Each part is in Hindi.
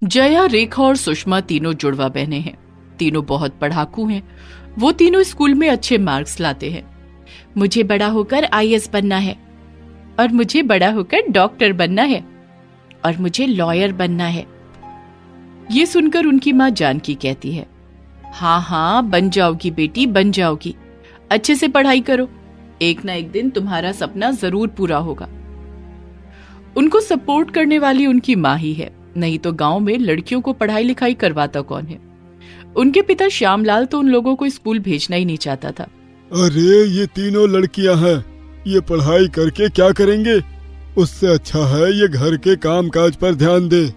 जया, रेखा और सुषमा तीनों जुड़वा बहनें हैं। तीनों बहुत पढ़ाकू हैं। वो तीनों स्कूल में अच्छे मार्क्स लाते हैं। मुझे बड़ा होकर आईएएस बनना है, और मुझे बड़ा होकर डॉक्टर बनना है, और मुझे लॉयर बनना है। ये सुनकर उनकी माँ जानकी कहती है, हाँ हाँ, बन जाओगी बेटी, बन जाओगी। अच्छे से पढ़ाई करो, एक ना एक दिन तुम्हारा सपना जरूर पूरा होगा। उनको सपोर्ट करने वाली उनकी माँ ही है, नहीं तो गांव में लड़कियों को पढ़ाई लिखाई करवाता कौन है। उनके पिता श्यामलाल तो उन लोगों को स्कूल भेजना ही नहीं चाहता था। अरे ये तीनों लड़कियां हैं, ये पढ़ाई करके क्या करेंगे? उससे अच्छा है ये घर के काम काज पर ध्यान दे।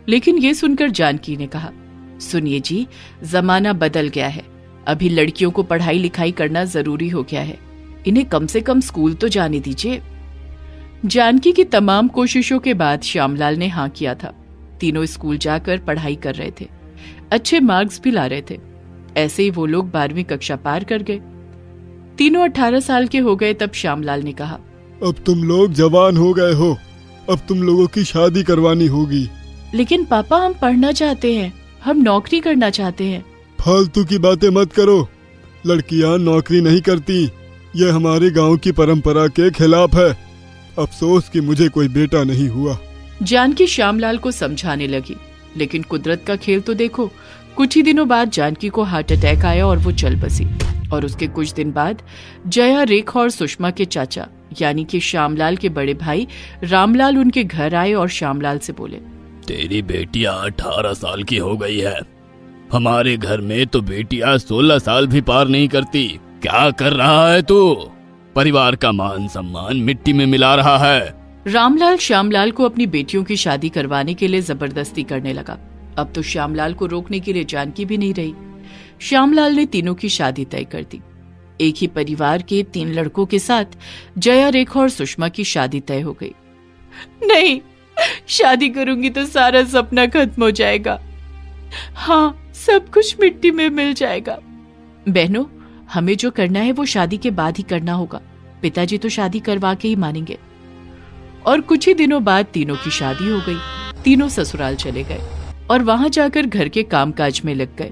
लेकिन ये सुनकर जानकी ने कहा, सुनिए जी, जमाना बदल गया है। अभी लड़कियों को पढ़ाई लिखाई करना जरूरी हो गया है। इन्हें कम से कम स्कूल तो जाने दीजिए। जानकी की तमाम कोशिशों के बाद श्यामलाल ने हाँ किया था। तीनों स्कूल जाकर पढ़ाई कर रहे थे, अच्छे मार्क्स भी ला रहे थे। ऐसे ही वो लोग 12वीं कक्षा पार कर गए। तीनों 18 साल के हो गए तब श्यामलाल ने कहा, अब तुम लोग जवान हो गए हो, अब तुम लोगों की शादी करवानी होगी। लेकिन पापा, हम पढ़ना चाहते हैं, हम नौकरी करना चाहते हैं। फालतू की बातें मत करो, लड़कियां नौकरी नहीं करती, ये हमारे गांव की परंपरा के खिलाफ है। अफसोस कि मुझे कोई बेटा नहीं हुआ। जानकी श्यामलाल को समझाने लगी, लेकिन कुदरत का खेल तो देखो। कुछ ही दिनों बाद जानकी को हार्ट अटैक आया और वो चल बसी। और उसके कुछ दिन बाद जया, रेखा और सुषमा के चाचा यानी कि श्यामलाल के बड़े भाई रामलाल उनके घर आए और श्यामलाल से बोले, तेरी बेटियां 18 साल की हो गई है। हमारे घर में तो बेटियां 16 साल भी पार नहीं करती। क्या कर रहा है तू? परिवार का मान सम्मान मिट्टी में मिला रहा है। रामलाल श्यामलाल को अपनी बेटियों की शादी करवाने के लिए जबरदस्ती करने लगा। अब तो श्यामलाल को रोकने के लिए जानकी भी नहीं रही। श्यामलाल ने तीनों की शादी तय कर दी। एक ही परिवार के 3 लड़कों के साथ जया, रेखा और सुषमा की शादी तय हो गई। नहीं, शादी करूंगी तो सारा सपना खत्म हो जाएगा। हाँ, सब कुछ मिट्टी में मिल जाएगा। बहनों, हमें जो करना है वो शादी के बाद ही करना होगा। पिताजी तो शादी करवा के ही मानेंगे। और कुछ ही दिनों बाद तीनों की शादी हो गई। तीनों ससुराल चले गए और वहां जाकर घर के कामकाज में लग गए।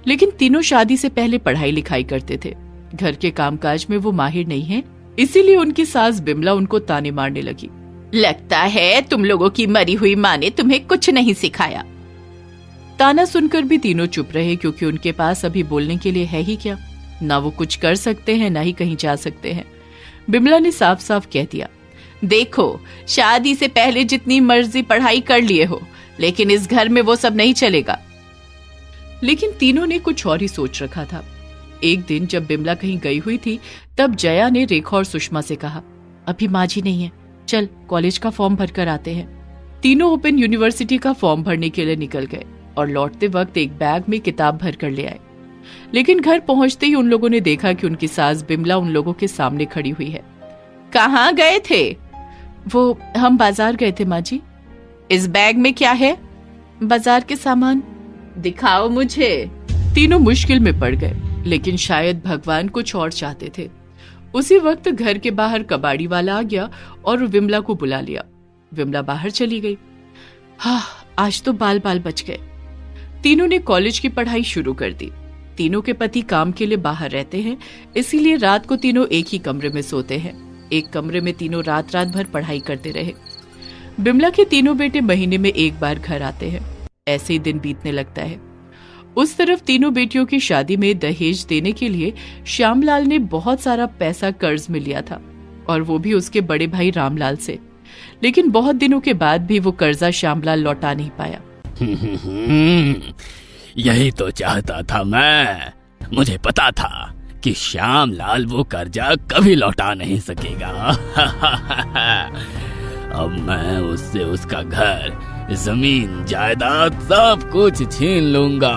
लेकिन तीनों शादी से पहले पढ़ाई लिखाई करते थे। घर के कामकाज में वो माहिर नहीं है, इसीलिए उनकी सास बिमला उनको ताने मारने लगी। लगता है तुम लोगों की मरी हुई माँ ने तुम्हें कुछ नहीं सिखाया। ताना सुनकर भी तीनों चुप रहे, क्योंकि उनके पास अभी बोलने के लिए है ही क्या। ना वो कुछ कर सकते हैं, ना ही कहीं जा सकते हैं। बिमला ने साफ साफ कह दिया, देखो, शादी से पहले जितनी मर्जी पढ़ाई कर लिए हो, लेकिन इस घर में वो सब नहीं चलेगा। लेकिन तीनों ने कुछ और ही सोच रखा था। एक दिन जब बिमला कहीं गई हुई थी, तब जया ने रेखा और सुषमा से कहा, अभी माँ जी नहीं है, चल कॉलेज का फॉर्म भर कर आते हैं। तीनों ओपन यूनिवर्सिटी का फॉर्म भरने के लिए निकल गए और लौटते वक्त एक बैग में किताब भर कर ले आए। लेकिन घर पहुंचते ही उन लोगों ने देखा कि उनकी सास बिमला उन लोगों के सामने खड़ी हुई है। कहाँ गए थे? वो, हम बाजार गए थे माँ जी। इस बैग में क्या है? बाजार के सामान। दिखाओ मुझे। तीनों मुश्किल में पड़ गए, लेकिन शायद भगवान कुछ और चाहते थे। उसी वक्त घर के बाहर कबाड़ी वाला आ गया और विमला को बुला लिया। विमला बाहर चली गई। हाँ, आज तो बाल बाल बच गए। तीनों ने कॉलेज की पढ़ाई शुरू कर दी। तीनों के पति काम के लिए बाहर रहते हैं, इसीलिए रात को तीनों एक ही कमरे में सोते हैं। एक कमरे में तीनों रात रात भर पढ़ाई करते रहे। बिमला के तीनों बेटे महीने में एक बार घर आते हैं। ऐसे ही दिन बीतने लगता है। उस तरफ तीनों बेटियों की शादी में दहेज देने के लिए श्यामलाल ने बहुत सारा पैसा कर्ज में लिया था, और वो भी उसके बड़े भाई रामलाल से। लेकिन बहुत दिनों के बाद भी वो कर्जा श्यामलाल लौटा नहीं पाया। यही तो चाहता था मैं। मुझे पता था कि श्यामलाल वो कर्जा कभी लौटा नहीं सकेगा। अब मैं उससे उसका घर, जमीन, जायदाद सब कुछ छीन लूंगा।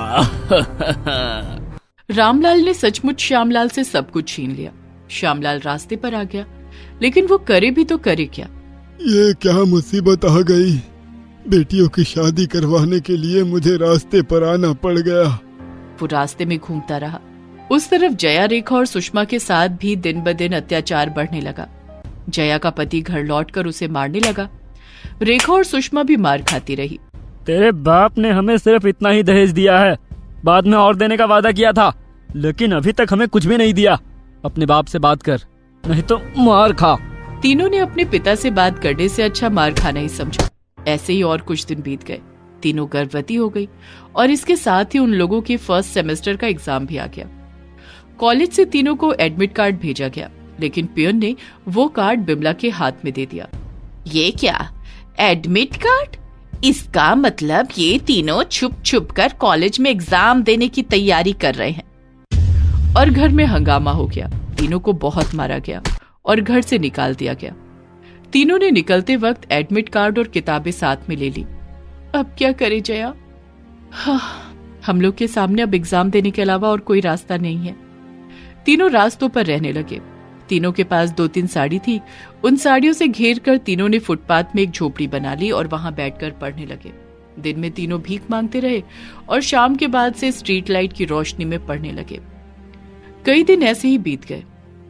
रामलाल ने सचमुच श्यामलाल से सब कुछ छीन लिया। श्यामलाल रास्ते पर आ गया, लेकिन वो करे भी तो करे क्या। ये क्या मुसीबत आ गई? बेटियों की शादी करवाने के लिए मुझे रास्ते पर आना पड़ गया। वो रास्ते में घूमता रहा। उस तरफ जया, रेखा और सुषमा के साथ भी दिन ब दिन अत्याचार बढ़ने लगा। जया का पति घर लौटकर उसे मारने लगा। रेखा और सुषमा भी मार खाती रही। तेरे बाप ने हमें सिर्फ इतना ही दहेज दिया है, बाद में और देने का वादा किया था, लेकिन अभी तक हमें कुछ भी नहीं दिया। अपने बाप से बात कर, नहीं तो मार खा। तीनों ने अपने पिता से बात करने से अच्छा मार खाना ही समझा। ऐसे ही और कुछ दिन बीत गए। तीनों गर्भवती हो गई और इसके साथ ही उन लोगों के फर्स्ट सेमेस्टर का एग्जाम भी आ गया। कॉलेज से तीनों को एडमिट कार्ड भेजा गया, लेकिन पियन ने वो कार्ड बिमला के हाथ में दे दिया। ये क्या, एडमिट कार्ड? इसका मतलब ये तीनों छुप छुप कर कॉलेज में एग्जाम देने की तैयारी कर रहे हैं। और घर में हंगामा हो गया। तीनों को बहुत मारा गया और घर से निकाल दिया गया। तीनों ने निकलते वक्त एडमिट कार्ड और किताबें साथ में ले ली। अब क्या करे जया? हम लोग के सामने अब एग्जाम देने के अलावा और कोई रास्ता नहीं है। तीनों रास्तों पर रहने लगे। तीनों के पास 2-3 साड़ी थी। उन साड़ियों से घेर कर तीनों ने फुटपाथ में एक झोपड़ी बना ली और वहां बैठकर पढ़ने लगे। दिन में तीनों भीख मांगते रहे और शाम के बाद से स्ट्रीट लाइट की रोशनी में पढ़ने लगे। कई दिन ऐसे ही बीत गए,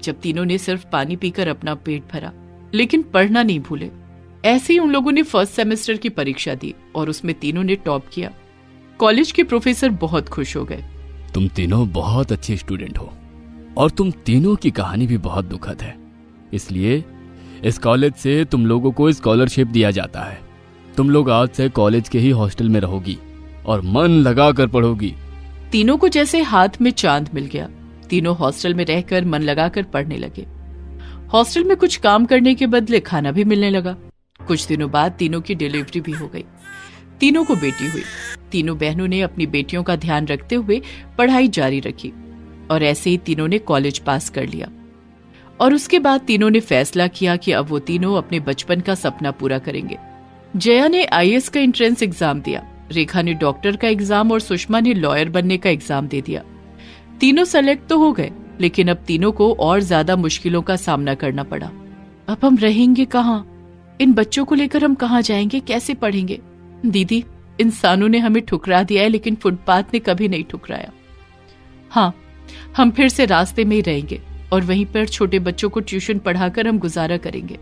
जब तीनों ने सिर्फ पानी पीकर अपना पेट भरा, लेकिन पढ़ना नहीं भूले। ऐसे ही उन लोगों ने फर्स्ट सेमेस्टर की परीक्षा दी और उसमें तीनों ने टॉप किया। कॉलेज के प्रोफेसर बहुत खुश हो गए। तुम तीनों बहुत अच्छे स्टूडेंट हो और तुम तीनों की कहानी भी बहुत दुखद है, इसलिए इस कॉलेज से तुम लोगों को स्कॉलरशिप दिया जाता है। तुम लोग आज से कॉलेज के ही हॉस्टल में रहोगी और मन लगा कर पढ़ोगी। तीनों को जैसे हाथ में चांद मिल गया। तीनों हॉस्टल में रहकर मन लगाकर पढ़ने लगे। हॉस्टल में कुछ काम करने के बदले खाना भी मिलने लगा। कुछ दिनों बाद तीनों की डिलीवरी भी हो गई। तीनों को बेटी हुई। तीनों बहनों ने अपनी बेटियों का ध्यान रखते हुए पढ़ाई जारी रखी और ऐसे ही तीनों ने कॉलेज पास कर लिया। और उसके बाद तीनों ने फैसला किया कि अब वो तीनों अपने बचपन का सपना पूरा करेंगे। जया ने आईएएस का एंट्रेंस एग्जाम दिया, रेखा ने डॉक्टर का एग्जाम और सुषमा ने लॉयर बनने का एग्जाम दे दिया। तीनों सेलेक्ट तो हो गए, लेकिन अब तीनों को और ज्यादा मुश्किलों का सामना करना पड़ा। अब हम रहेंगे कहाँ? इन बच्चों को लेकर हम कहाँ जाएंगे? कैसे पढ़ेंगे? दीदी, इंसानों ने हमें ठुकरा दिया है, लेकिन फुटपाथ ने कभी नहीं ठुकराया। हाँ, हम फिर से रास्ते में ही रहेंगे और वहीं पर छोटे बच्चों को ट्यूशन पढ़ाकर हम गुजारा करेंगे।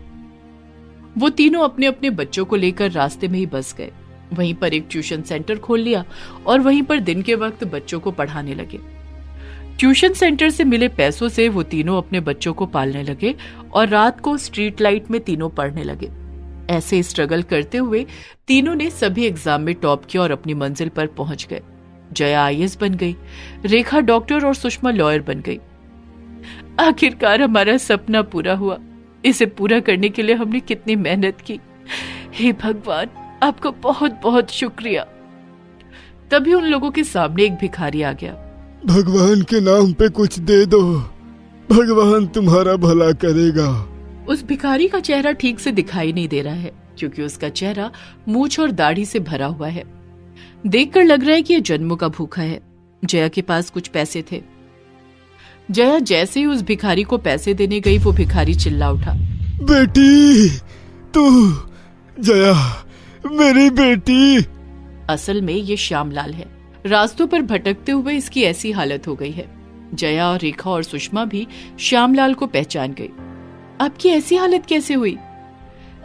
वो तीनों अपने अपने बच्चों को लेकर रास्ते में ही बस गए। वहीं पर एक ट्यूशन सेंटर खोल लिया और वहीं पर दिन के वक्त बच्चों को पढ़ाने लगे। ट्यूशन सेंटर से मिले पैसों से वो तीनों अपने बच्चों को पालने लगे और रात को स्ट्रीट लाइट में तीनों पढ़ने लगे। ऐसे स्ट्रगल करते हुए तीनों ने सभी एग्जाम में टॉप किया और अपनी मंजिल पर पहुंच गए। जया आईएएस बन गई, रेखा डॉक्टर और सुषमा लॉयर बन गई। आखिरकार हमारा सपना पूरा हुआ। इसे पूरा करने के लिए हमने कितनी मेहनत की। हे भगवान, आपका बहुत बहुत शुक्रिया। तभी उन लोगों के सामने एक भिखारी आ गया। भगवान के नाम पे कुछ दे दो, भगवान तुम्हारा भला करेगा। उस भिखारी का चेहरा ठीक से दिखाई नहीं दे रहा है, क्योंकि उसका चेहरा मूंछ और दाढ़ी से भरा हुआ है। देखकर लग रहा है कि यह जन्मों का भूखा है। जया के पास कुछ पैसे थे। जया जैसे ही उस भिखारी को पैसे देने गई, वो भिखारी चिल्ला उठा, बेटी, तू, जया, मेरी बेटी। असल में ये श्यामलाल है। रास्तों पर भटकते हुए इसकी ऐसी हालत हो गई है। जया और रेखा और सुषमा भी श्यामलाल को पहचान गई। आपकी ऐसी हालत कैसे हुई?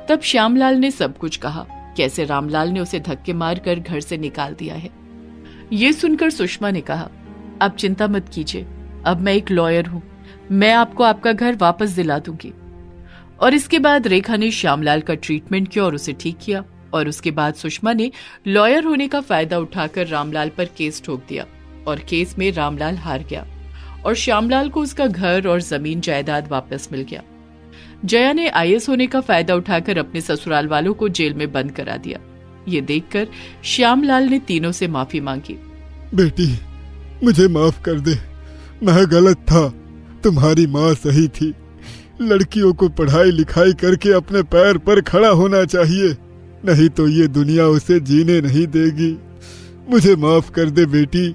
तब श्यामलाल ने सब कुछ कहा, कैसे रामलाल ने उसे धक्के मारकर घर से निकाल दिया है। ये सुनकर सुषमा ने कहा, आप चिंता मत कीजिए, अब मैं एक लॉयर हूं, मैं आपको आपका घर वापस दिला दूंगी। और इसके बाद रेखा ने श्यामलाल का ट्रीटमेंट किया और उसे ठीक किया। और उसके बाद सुषमा ने लॉयर होने का फायदा उठाकर रामलाल पर केस ठोक दिया और केस में रामलाल हार गया और श्यामलाल को उसका घर और जमीन जायदाद वापस मिल गया। जया ने आईएएस होने का फायदा उठाकर अपने ससुराल वालों को जेल में बंद करा दिया। ये देखकर श्यामलाल ने तीनों से माफी मांगी। बेटी, मुझे माफ कर दे, मैं गलत था, तुम्हारी माँ सही थी। लड़कियों को पढ़ाई लिखाई करके अपने पैर पर खड़ा होना चाहिए, नहीं तो ये दुनिया उसे जीने नहीं देगी। मुझे माफ कर दे बेटी।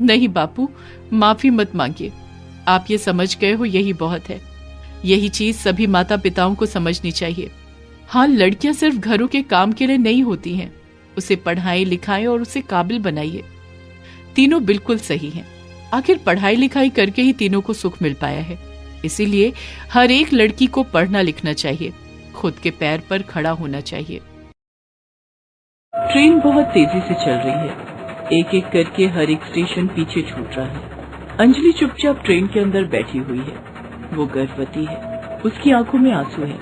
नहीं बापू, माफी मत मांगिए। आप ये समझ गए हो, यही बहुत है। यही चीज सभी माता पिताओं को समझनी चाहिए। हाँ, लड़कियां सिर्फ घरों के काम के लिए नहीं होती हैं, उसे पढ़ाई लिखाएं और उसे काबिल बनाइए। तीनों बिल्कुल सही हैं। आखिर पढ़ाई लिखाई करके ही तीनों को सुख मिल पाया है। इसीलिए हर एक लड़की को पढ़ना लिखना चाहिए, खुद के पैर पर खड़ा होना चाहिए। ट्रेन बहुत तेजी से चल रही है। एक एक करके हर एक स्टेशन पीछे छूट रहा है। अंजलि चुपचाप ट्रेन के अंदर बैठी हुई है। वो गर्भवती है, उसकी आंखों में आंसू है।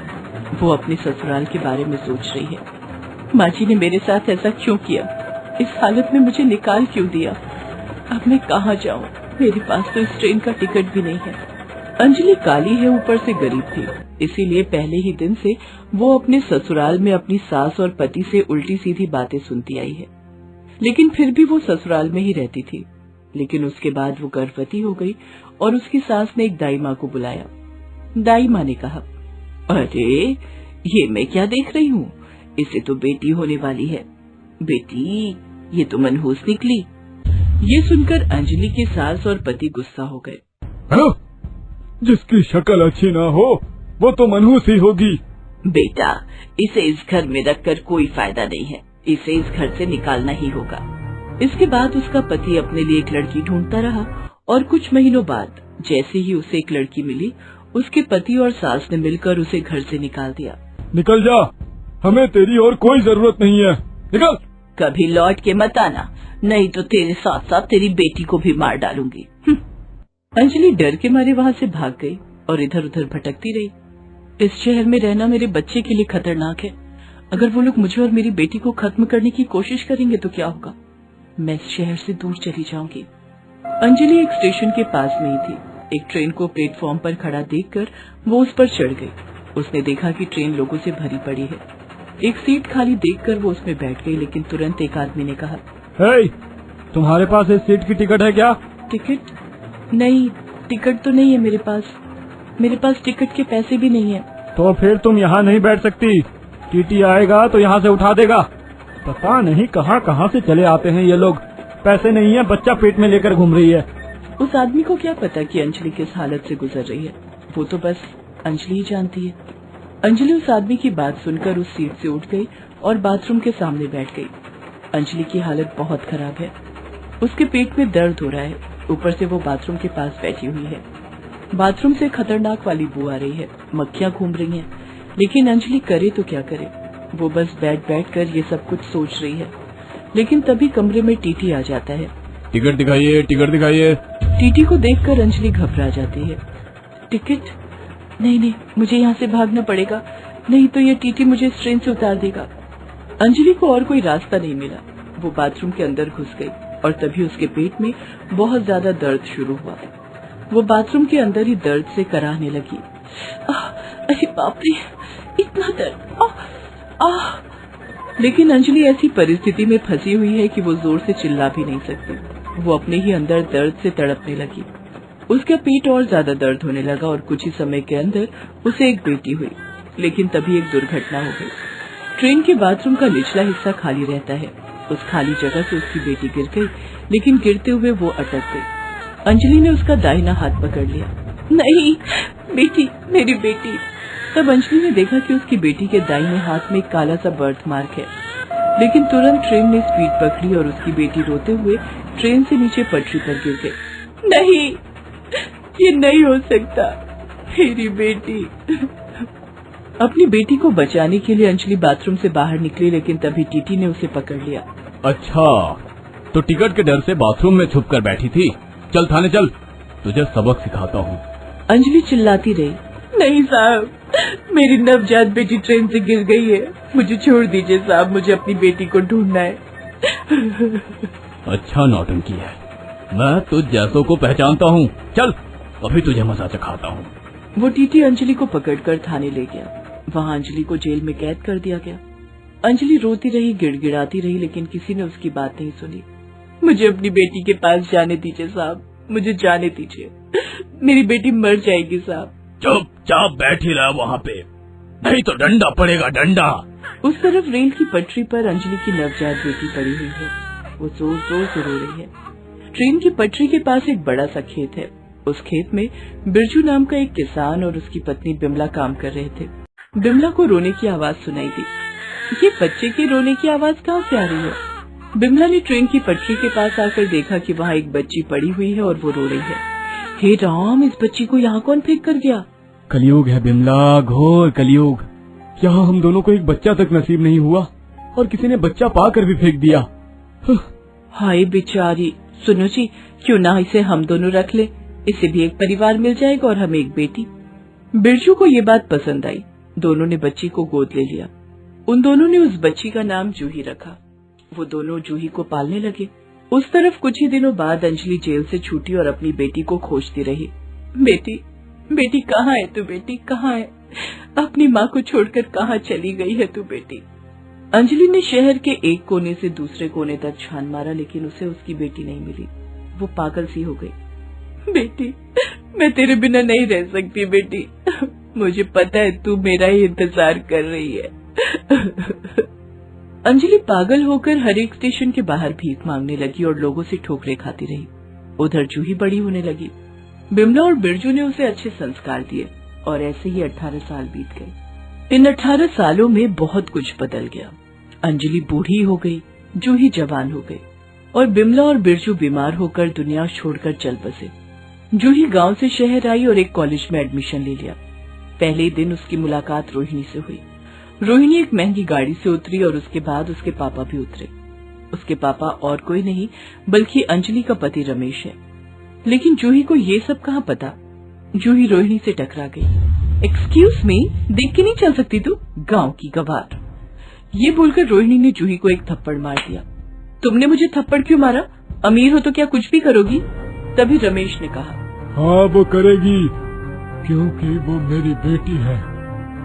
वो अपने ससुराल के बारे में सोच रही है। माँ जी ने मेरे साथ ऐसा क्यों किया? इस हालत में मुझे निकाल क्यों दिया? अब मैं कहाँ जाऊँ? मेरे पास तो इस ट्रेन का टिकट भी नहीं है। अंजलि काली है, ऊपर से गरीब थी, इसीलिए पहले ही दिन से वो अपने ससुराल में अपनी सास और पति से उल्टी सीधी बातें सुनती आई है। लेकिन फिर भी वो ससुराल में ही रहती थी। लेकिन उसके बाद वो गर्भवती हो गई और उसकी सास ने एक दाई माँ को बुलाया। दाई माँ ने कहा, अरे ये मैं क्या देख रही हूँ? इसे तो बेटी होने वाली है। बेटी, ये तो मनहूस निकली। ये सुनकर अंजलि के सास और पति गुस्सा हो गए। जिसकी शक्ल अच्छी ना हो वो तो मनहूस ही होगी। बेटा, इसे इस घर में रखकर कोई फायदा नहीं है। इसे इस घर से निकालना ही होगा। इसके बाद उसका पति अपने लिए एक लड़की ढूंढता रहा और कुछ महीनों बाद जैसे ही उसे एक लड़की मिली, उसके पति और सास ने मिलकर उसे घर से निकाल दिया। निकल जा, हमें तेरी और कोई जरूरत नहीं है, निकल। कभी लौट के मत आना, नहीं तो तेरे साथ साथ तेरी बेटी को भी मार डालूंगी। अंजलि डर के मारे वहाँ से भाग गई और इधर उधर भटकती रही। इस शहर में रहना मेरे बच्चे के लिए खतरनाक है। अगर वो लोग मुझे और मेरी बेटी को खत्म करने की कोशिश करेंगे तो क्या होगा? मैं इस शहर से दूर चली जाऊंगी। अंजलि एक स्टेशन के पास नहीं थी। एक ट्रेन को प्लेटफॉर्म पर खड़ा देखकर वो उस पर चढ़ गई। उसने देखा कि ट्रेन लोगों से भरी पड़ी है। एक सीट खाली देखकर वो उसमें बैठ गई, लेकिन तुरंत एक आदमी ने कहा, हे, तुम्हारे पास इस सीट की टिकट है क्या? टिकट? नहीं, टिकट तो नहीं है मेरे पास। मेरे पास टिकट के पैसे भी नहीं है। तो फिर तुम यहाँ नहीं बैठ सकती। टीटी आएगा तो यहाँ से उठा देगा। पता नहीं कहाँ कहाँ से चले आते हैं ये लोग। पैसे नहीं है, बच्चा पेट में लेकर घूम रही है। उस आदमी को क्या पता कि अंजलि किस हालत से गुजर रही है? वो तो बस अंजलि ही जानती है। अंजलि उस आदमी की बात सुनकर उस सीट से उठ गई और बाथरूम के सामने बैठ गई। अंजलि की हालत बहुत खराब है। उसके पेट में दर्द हो रहा है। ऊपर से वो बाथरूम के पास बैठी हुई है। बाथरूम से खतरनाक वाली बू आ रही है। मक्खियाँ घूम रही हैं। लेकिन अंजलि करे तो क्या करे? वो बस बैठ कर ये सब कुछ सोच रही है। लेकिन तभी कमरे में टीटी आ जाता है। टिकट दिखाइए, टिकट दिखाइए। टीटी को देखकर अंजलि घबरा जाती है। टिकट? नहीं, मुझे यहाँ से भागना पड़ेगा, नहीं तो ये टीटी मुझे इस ट्रेन से उतार देगा। अंजलि को और कोई रास्ता नहीं मिला। वो बाथरूम के अंदर घुस गई और तभी उसके पेट में बहुत ज्यादा दर्द शुरू हुआ। वो बाथरूम के अंदर ही दर्द से कराहने लगी। अरे बाप रे, इतना दर्द! लेकिन अंजलि ऐसी परिस्थिति में फंसी हुई है कि वो जोर से चिल्ला भी नहीं सकती। वो अपने ही अंदर दर्द से तड़पने लगी। उसका पेट और ज्यादा दर्द होने लगा और कुछ ही समय के अंदर उसे एक बेटी हुई। लेकिन तभी एक दुर्घटना हो गई। ट्रेन के बाथरूम का निचला हिस्सा खाली रहता है। उस खाली जगह से उसकी बेटी गिर गई, लेकिन गिरते हुए वो अटक गई। अंजलि ने उसका दाहिना हाथ पकड़ लिया। नहीं, बेटी, मेरी बेटी। तब अंजलि ने देखा कि उसकी बेटी के दाहिने हाथ में एक काला सा बर्थ मार्क है। लेकिन तुरंत ट्रेन ने स्पीड पकड़ी और उसकी बेटी रोते हुए ट्रेन से नीचे पटरी पर गिर गई। नहीं, ये नहीं हो सकता, मेरी बेटी। अपनी बेटी को बचाने के लिए अंजलि बाथरूम से बाहर निकली, लेकिन तभी टीटी ने उसे पकड़ लिया। अच्छा, तो टिकट के डर से बाथरूम में छुप कर बैठी थी। चल थाने चल, तुझे सबक सिखाता हूँ। अंजलि चिल्लाती रही। नहीं साहब, मेरी नवजात बेटी ट्रेन से गिर गई है। मुझे छोड़ दीजिए साहब, मुझे अपनी बेटी को ढूंढना है। अच्छा नौटंकी है, मैं तुझ जैसों को पहचानता हूँ। चल, अभी तुझे मजा चखाता हूँ। वो टीटी अंजलि को पकड़कर थाने ले गया। वहाँ अंजलि को जेल में कैद कर दिया गया। अंजलि रोती रही, गिड़गिड़ाती रही, लेकिन किसी ने उसकी बात नहीं सुनी। मुझे अपनी बेटी के पास जाने दीजिए साहब, मुझे जाने दीजिए, मेरी बेटी मर जाएगी साहब। चुपचाप बैठी रह वहाँ पे, नहीं तो डंडा पड़ेगा, डंडा। उस तरफ रेल की पटरी पर अंजलि की नवजात बेटी पड़ी हुई है। वो जोर जोर से रो रही है। ट्रेन की पटरी के पास एक बड़ा सा खेत है। उस खेत में बिरजू नाम का एक किसान और उसकी पत्नी बिमला काम कर रहे थे। बिमला को रोने की आवाज सुनाई दी। ये बच्चे की रोने की आवाज कहाँ से आ रही है? बिमला ने ट्रेन की पटरी के पास आकर देखा कि वहाँ एक बच्ची पड़ी हुई है और वो रो रही है। हे राम, इस बच्ची को यहाँ कौन फेंक कर गया? कलयुग है बिमला, घोर कलयुग। यहाँ हम दोनों को एक बच्चा तक नसीब नहीं हुआ। और किसी ने बच्चा पाकर भी फेंक दिया। हाय बेचारी, सुनो जी, क्यों ना इसे हम दोनों रख ले, इसे भी एक परिवार मिल जाएगा और हमें एक बेटी। बिरजू को ये बात पसंद आई। दोनों ने बच्ची को गोद ले लिया। उन दोनों ने उस बच्ची का नाम जूही रखा। वो दोनों जूही को पालने लगे। उस तरफ कुछ ही दिनों बाद अंजलि जेल से छूटी और अपनी बेटी को खोजती रही। बेटी, बेटी कहाँ है तू? बेटी कहाँ है? अपनी माँ को छोड़कर कहाँ चली गई है तू बेटी? अंजलि ने शहर के एक कोने से दूसरे कोने तक छान मारा, लेकिन उसे उसकी बेटी नहीं मिली। वो पागल सी हो गई। बेटी, मैं तेरे बिना नहीं रह सकती बेटी। मुझे पता है तू मेरा ही इंतजार कर रही है। अंजलि पागल होकर हर एक स्टेशन के बाहर भीख मांगने लगी और लोगों से ठोकरें खाती रही। उधर जूही बड़ी होने लगी। बिमला और बिरजू ने उसे अच्छे संस्कार दिए और ऐसे ही 18 साल बीत गए। इन 18 सालों में बहुत कुछ बदल गया। अंजलि बूढ़ी हो गई, जूही जवान हो गई और बिमला और बिरजू बीमार होकर दुनिया छोड़कर चल बसे। जूही गांव से शहर आई और एक कॉलेज में एडमिशन ले लिया। पहले ही दिन उसकी मुलाकात रोहिणी से हुई। रोहिणी एक महंगी गाड़ी से उतरी और उसके बाद उसके पापा भी उतरे। उसके पापा और कोई नहीं बल्कि अंजलि का पति रमेश है। लेकिन जूही को ये सब कहाँ पता। जूही रोहिणी से टकरा गई। एक्सक्यूज मी, देख के नहीं चल सकती तू? गांव की गवार। ये बोलकर रोहिणी ने जूही को एक थप्पड़ मार दिया। तुमने मुझे थप्पड़ क्यों मारा? अमीर हो तो क्या कुछ भी करोगी? तभी रमेश ने कहा, हाँ वो करेगी, क्योंकि वो मेरी बेटी है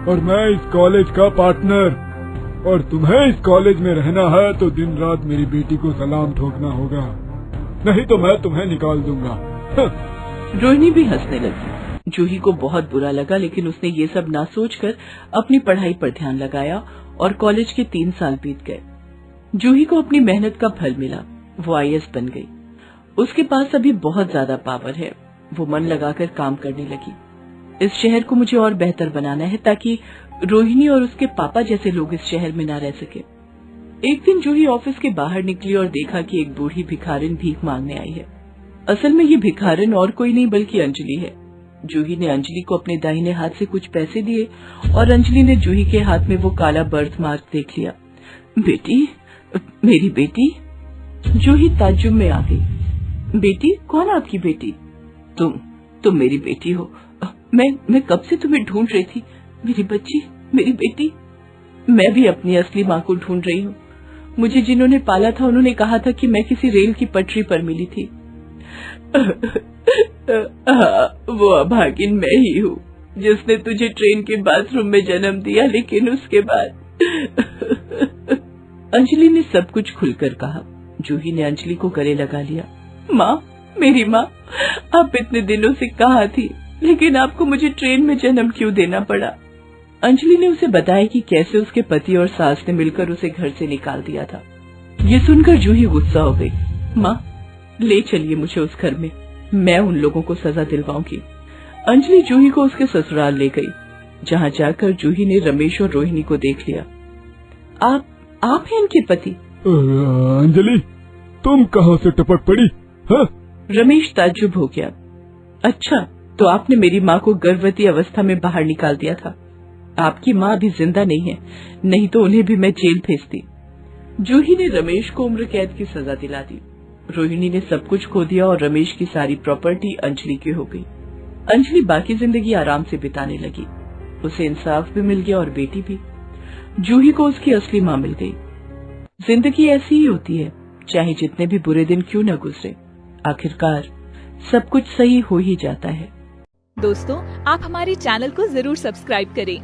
और मैं इस कॉलेज का पार्टनर, और तुम्हें इस कॉलेज में रहना है तो दिन रात मेरी बेटी को सलाम ठोकना होगा, नहीं तो मैं तुम्हें निकाल दूंगा। रोहिणी भी हंसने लगी। जूही को बहुत बुरा लगा, लेकिन उसने ये सब ना सोचकर अपनी पढ़ाई पर ध्यान लगाया और कॉलेज के 3 साल बीत गए। जूही को अपनी मेहनत का फल मिला। वो IAS बन गई। उसके पास अभी बहुत ज्यादा पावर है। वो मन लगाकर काम करने लगी। इस शहर को मुझे और बेहतर बनाना है ताकि रोहिणी और उसके पापा जैसे लोग इस शहर में ना रह सके। एक दिन जूही ऑफिस के बाहर निकली और देखा कि एक बूढ़ी भिखारिन भीख मांगने आई है। असल में ये भिखारिन और कोई नहीं बल्कि अंजलि है। जूही ने अंजलि को अपने दाहिने हाथ से कुछ पैसे दिए और अंजलि ने जूही के हाथ में वो काला बर्थ मार्क देख लिया। बेटी, मेरी बेटी? जूही ताज्जुब में आ गई। बेटी? कौन आपकी बेटी? तुम मेरी बेटी हो। मैं कब से तुम्हें ढूंढ रही थी। मेरी बच्ची, मेरी बेटी। मैं भी अपनी असली माँ को ढूंढ रही हूँ। मुझे जिन्होंने पाला था उन्होंने कहा था कि मैं किसी रेल की पटरी पर मिली थी। वो अभागिन मैं ही हूँ जिसने तुझे ट्रेन के बाथरूम में जन्म दिया, लेकिन उसके बाद अंजलि ने सब कुछ खुलकर कहा। जूही ने अंजलि को गले लगा लिया। माँ, मेरी माँ, आप इतने दिनों से कहाँ थी, लेकिन आपको मुझे ट्रेन में जन्म क्यों देना पड़ा? अंजलि ने उसे बताया कि कैसे उसके पति और सास ने मिलकर उसे घर से निकाल दिया था। ये सुनकर जूही गुस्सा हो गई। माँ, ले चलिए मुझे उस घर में, मैं उन लोगों को सजा दिलवाऊंगी। अंजलि जूही को उसके ससुराल ले गई, जहाँ जाकर जूही ने रमेश और रोहिणी को देख लिया। आप हैं इनके पति? अंजलि, तुम कहाँ से टपक पड़ी? हाँ? रमेश ताज्जुब हो गया। अच्छा, तो आपने मेरी माँ को गर्भवती अवस्था में बाहर निकाल दिया था। आपकी माँ अभी जिंदा नहीं है, नहीं तो उन्हें भी मैं जेल भेजती। जूही ने रमेश को उम्र कैद की सजा दिला दी। रोहिणी ने सब कुछ खो दिया और रमेश की सारी प्रॉपर्टी अंजलि की हो गई। अंजलि बाकी जिंदगी आराम से बिताने लगी। उसे इंसाफ भी मिल गया और बेटी भी। जूही को उसकी असली माँ मिल गई। जिंदगी ऐसी ही होती है, चाहे जितने भी बुरे दिन क्यों न गुजरे, आखिरकार सब कुछ सही हो ही जाता है। दोस्तों, आप हमारे चैनल को जरूर सब्सक्राइब करें